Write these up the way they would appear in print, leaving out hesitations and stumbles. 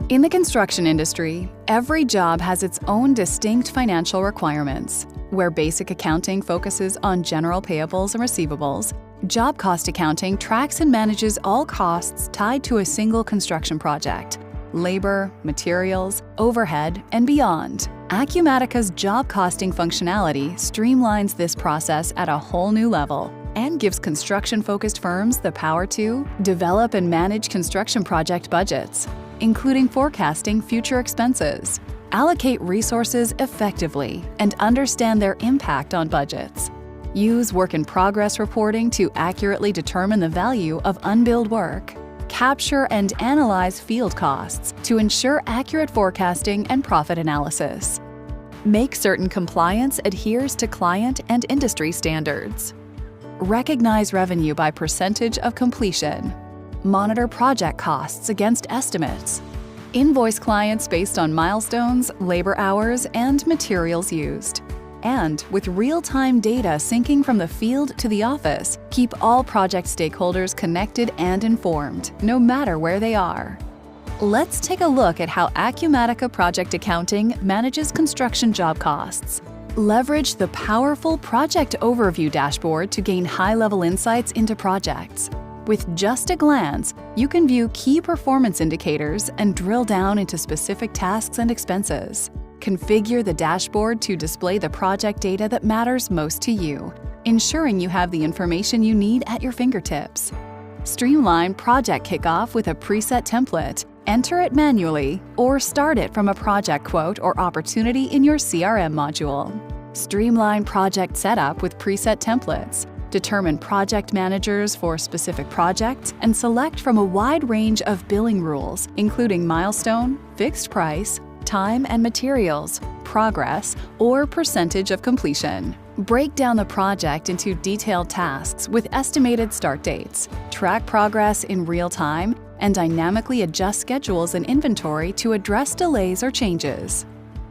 In the construction industry, every job has its own distinct financial requirements. Where basic accounting focuses on general payables and receivables, job cost accounting tracks and manages all costs tied to a single construction project: labor, materials, overhead, and beyond. Acumatica's job costing functionality streamlines this process at a whole new level and gives construction-focused firms the power to develop and manage construction project budgets, including forecasting future expenses, allocate resources effectively, and understand their impact on budgets. Use work-in-progress reporting to accurately determine the value of unbilled work. Capture and analyze field costs to ensure accurate forecasting and profit analysis. Make certain compliance adheres to client and industry standards. Recognize revenue by percentage of completion. Monitor project costs against estimates. Invoice clients based on milestones, labor hours, and materials used. And with real-time data syncing from the field to the office, keep all project stakeholders connected and informed, no matter where they are. Let's take a look at how Acumatica Project Accounting manages construction job costs. Leverage the powerful Project Overview dashboard to gain high-level insights into projects. With just a glance, you can view key performance indicators and drill down into specific tasks and expenses. Configure the dashboard to display the project data that matters most to you, ensuring you have the information you need at your fingertips. Streamline project kickoff with a preset template. Enter it manually or start it from a project quote or opportunity in your CRM module. Streamline project setup with preset templates. Determine project managers for specific projects and select from a wide range of billing rules, including milestone, fixed price, time and materials, progress, or percentage of completion. Break down the project into detailed tasks with estimated start dates. Track progress in real time and dynamically adjust schedules and inventory to address delays or changes.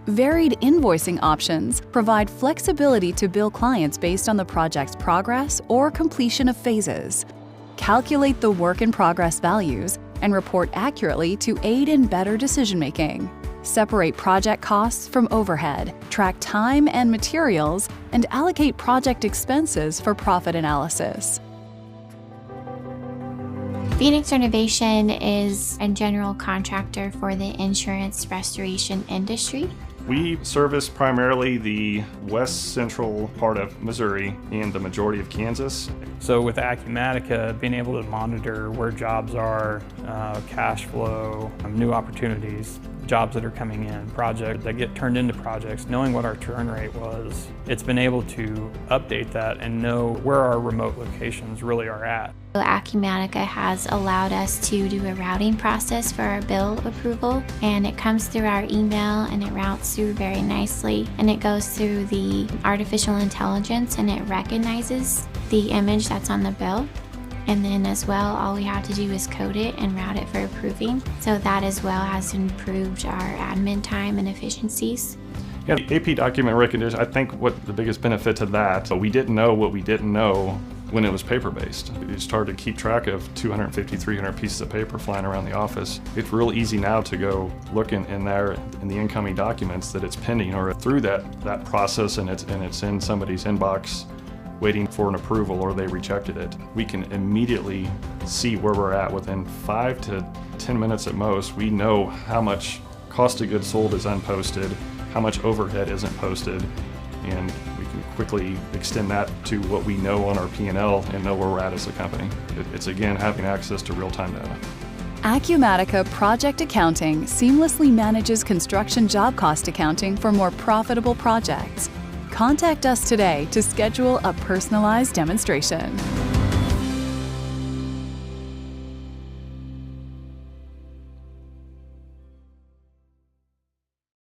Varied invoicing options provide flexibility to bill clients based on the project's progress or completion of phases. Calculate the work-in-progress values and report accurately to aid in better decision-making. Separate project costs from overhead, track time and materials, and allocate project expenses for profit analysis. Phoenix Renovation is a general contractor for the insurance restoration industry. We service primarily the west central part of Missouri and the majority of Kansas. So with Acumatica, being able to monitor where jobs are, cash flow, new opportunities, jobs that are coming in, projects that get turned into projects, knowing what our turn rate was, it's been able to update that and know where our remote locations really are at. Acumatica has allowed us to do a routing process for our bill approval, and it comes through our email and it routes through very nicely, and it goes through the artificial intelligence and it recognizes the image that's on the bill. And then as well, all we have to do is code it and route it for approving. So that as well has improved our admin time and efficiencies. Yeah, AP document recognition, I think what the biggest benefit to that, we didn't know what we didn't know when it was paper-based. It's hard to keep track of 250, 300 pieces of paper flying around the office. It's real easy now to go look in there in the incoming documents that it's pending or through that process and it's in somebody's inbox waiting for an approval or they rejected it. We can immediately see where we're at within 5 to 10 minutes at most. We know how much cost of goods sold is unposted, how much overhead isn't posted, and we can quickly extend that to what we know on our P&L and know where we're at as a company. It's again having access to real-time data. Acumatica Project Accounting seamlessly manages construction job cost accounting for more profitable projects. Contact us today to schedule a personalized demonstration.